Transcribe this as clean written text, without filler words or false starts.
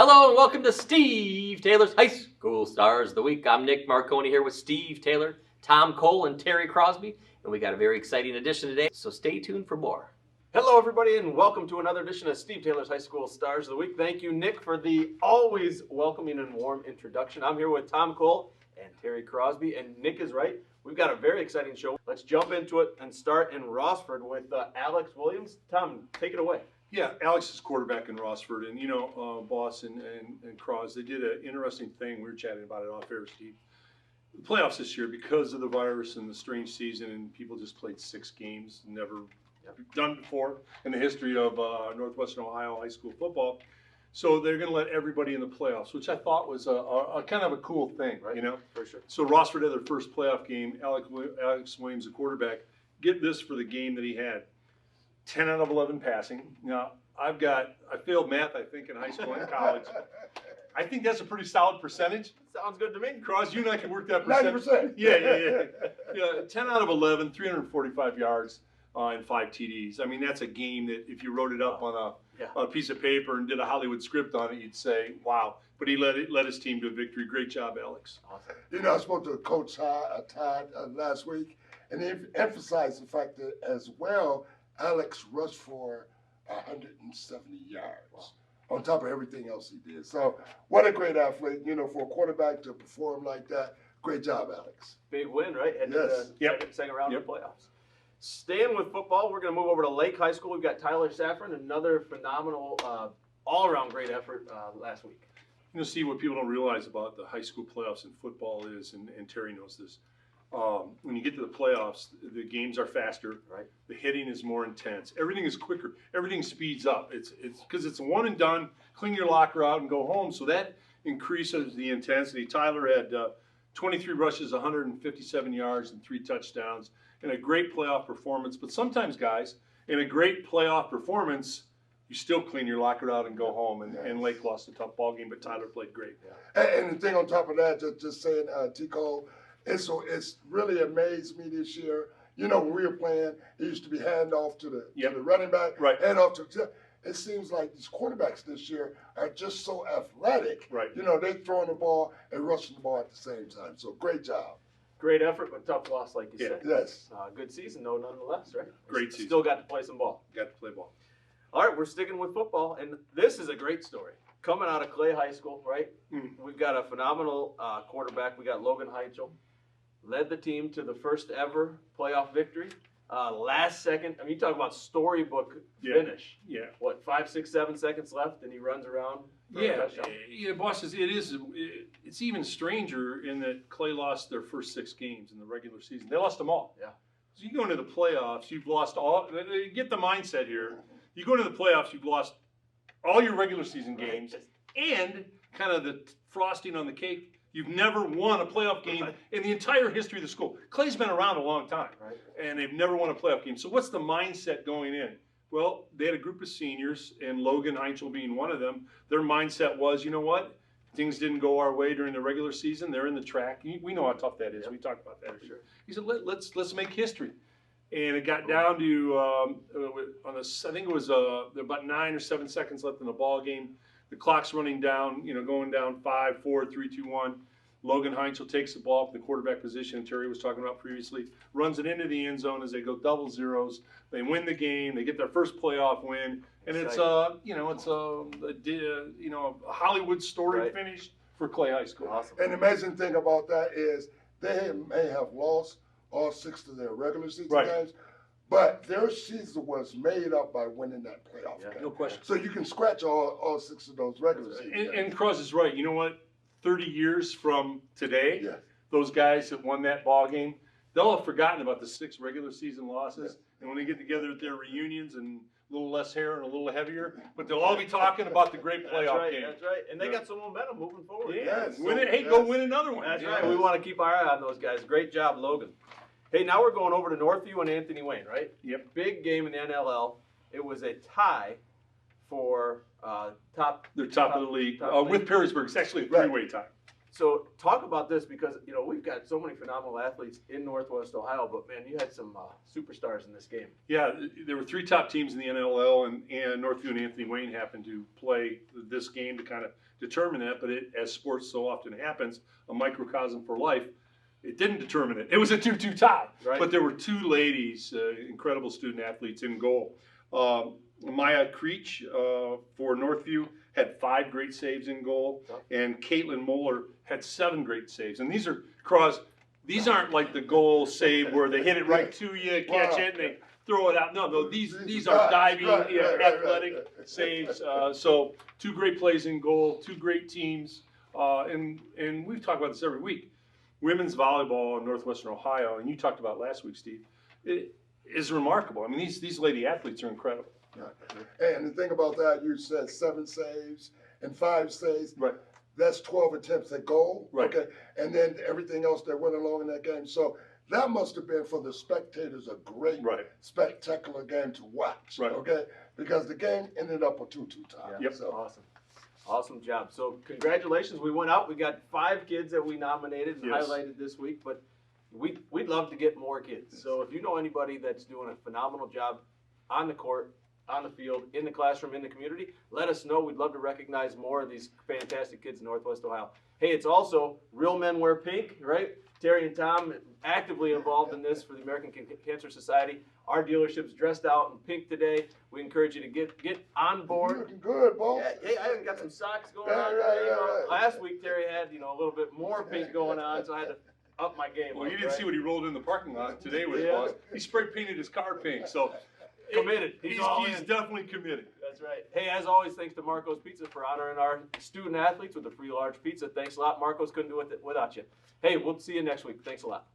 Hello and welcome to Steve Taylor's High School Stars of the Week. I'm Nick Marconi here with Steve Taylor, Tom Cole, and Terry Crosby. And we got a very exciting edition today, so stay tuned for more. Hello, everybody, and welcome to another edition of Steve Taylor's High School Stars of the Week. Thank you, Nick, for the always welcoming and warm introduction. I'm here with Tom Cole and Terry Crosby, and Nick is right. We've got a very exciting show. Let's jump into it and start in Rossford with Alex Williams. Tom, take it away. Yeah, Alex is quarterback in Rossford, and Boss and Cros, they did an interesting thing. We were chatting about it off air, Steve. The playoffs this year, because of the virus and the strange season, and people just played 6 games, never done before in the history of Northwestern Ohio high school football. So they're going to let everybody in the playoffs, which I thought was a kind of a cool thing, right? For sure. So Rossford had their first playoff game. Alex Williams, the quarterback, get this for the game that he had. 10 out of 11 passing. Now, I failed math, I think, in high school and college. I think that's a pretty solid percentage. Sounds good to me. Cross, you and I can work that percentage. 90%. Yeah, 10 out of 11, 345 yards and 5 TDs. I mean, that's a game that if you wrote it up on a piece of paper and did a Hollywood script on it, you'd say, wow. But he led his team to a victory. Great job, Alex. Awesome. I spoke to Coach Todd last week, and he emphasized the fact that as well, Alex rushed for 170 yards on top of everything else he did. So what a great athlete, for a quarterback to perform like that. Great job, Alex. Big win, right? Heading Yes. to the second round of the playoffs. Staying with football, we're going to move over to Lake High School. We've got Tyler Saffron, another phenomenal, all-around great effort last week. See, what people don't realize about the high school playoffs in football is, and Terry knows this, when you get to the playoffs, the games are faster. Right. The hitting is more intense. Everything is quicker. Everything speeds up. It's because it's one and done. Clean your locker out and go home. So that increases the intensity. Tyler had 23 rushes, 157 yards, and 3 touchdowns, and a great playoff performance. But sometimes, guys, in a great playoff performance, you still clean your locker out and go home. And Lake lost a tough ball game, but Tyler played great. Yeah. And the thing on top of that, just saying, Tico, it's really amazed me this year. When we were playing, it used to be handoff to the running back, right? Handoff to. It seems like these quarterbacks this year are just so athletic. Right. They throwing the ball and rushing the ball at the same time. So great job. Great effort, but tough loss, like you said. Yes. Good season, though, nonetheless, right? Great season. Still got to play some ball. Got to play ball. All right, we're sticking with football, and this is a great story. Coming out of Clay High School, right? We've got a phenomenal quarterback. We got Logan Heichel. Led the team to the first ever playoff victory. Last second, you talk about storybook finish. Yeah. What, 5, 6, 7 seconds left, and he runs around for a touchdown. Yeah, bosses, it's even stranger in that Clay lost their first 6 games in the regular season. They lost them all. Yeah. So you go into the playoffs, you've lost all. Get the mindset here. You go into the playoffs, you've lost all your regular season games, and kind of the frosting on the cake. You've never won a playoff game in the entire history of the school. Clay's been around a long time, and they've never won a playoff game. So what's the mindset going in? Well, they had a group of seniors, and Logan Heichel being one of them. Their mindset was, you know what? Things didn't go our way during the regular season. They're in the track. We know how tough that is. We talked about that. For sure. He said, let's make history. And it got down to, I think it was about 9 or 7 seconds left in the ball game. The clock's running down, going down 5, 4, 3, 2, 1. Logan Heichel takes the ball from the quarterback position Terry was talking about previously, runs it into the end zone as they go double zeros. They win the game. They get their first playoff win, and it's a Hollywood story finish for Clay High School. Awesome. And the amazing thing about that is they may have lost all 6 of their regular season games, but their season was made up by winning that playoff game. No question. So you can scratch all 6 of those regular season games. And Cross is right. You know what? 30 years from today, those guys that won that ball game, they'll have forgotten about the 6 regular season losses. And when they get together at their reunions and a little less hair and a little heavier, but they'll all be talking about the great playoff game. That's right. And they got some momentum moving forward. Win it. Hey, go win another one. That's right. We want to keep our eye on those guys. Great job, Logan. Hey, now we're going over to Northview and Anthony Wayne, right? Yep. Big game in the NLL. It was a tie for top. They're top of the league with Perrysburg. It's actually a 3-way tie. So talk about this because, we've got so many phenomenal athletes in Northwest Ohio, but, man, you had some superstars in this game. Yeah, there were 3 top teams in the NLL, and Northview and Anthony Wayne happened to play this game to kind of determine that, but as sports so often happens, a microcosm for life, it didn't determine it. It was a 2-2 tie. Right. But there were two ladies, incredible student athletes in goal. Maya Creech for Northview had 5 great saves in goal, and Caitlin Moeller had 7 great saves. And these aren't like the goal save where they hit it right to you, catch it, and they throw it out. No, these are diving, athletic saves. So 2 great plays in goal, 2 great teams, and we've talked about this every week. Women's volleyball in Northwestern Ohio, and you talked about last week, Steve, it is remarkable. I mean, these lady athletes are incredible. Yeah. And the thing about that, you said 7 saves and 5 saves. Right. That's 12 attempts at goal. Right. Okay. And then everything else that went along in that game. So that must have been for the spectators a great, spectacular game to watch. Right. Okay. Because the game ended up a 2-2 tie. Yeah. Yep. So. Awesome job. So congratulations. We went out. We got 5 kids that we nominated and highlighted this week, but we'd love to get more kids. So if you know anybody that's doing a phenomenal job on the court, on the field, in the classroom, in the community, let us know. We'd love to recognize more of these fantastic kids in Northwest Ohio. Hey, it's also Real Men Wear Pink, right? Terry and Tom actively involved in this for the American Cancer Society. Our dealership's dressed out in pink today. We encourage you to get on board. You're looking good, boss. Yeah, hey, I even got some socks going on today. Last week Terry had a little bit more pink going on, so I had to up my game. Well, you didn't see what he rolled in the parking lot today with boss. He spray painted his car pink, so committed. He's definitely committed. That's right. Hey, as always, thanks to Marco's Pizza for honoring our student athletes with a free large pizza. Thanks a lot. Marco's couldn't do it without you. Hey, we'll see you next week. Thanks a lot.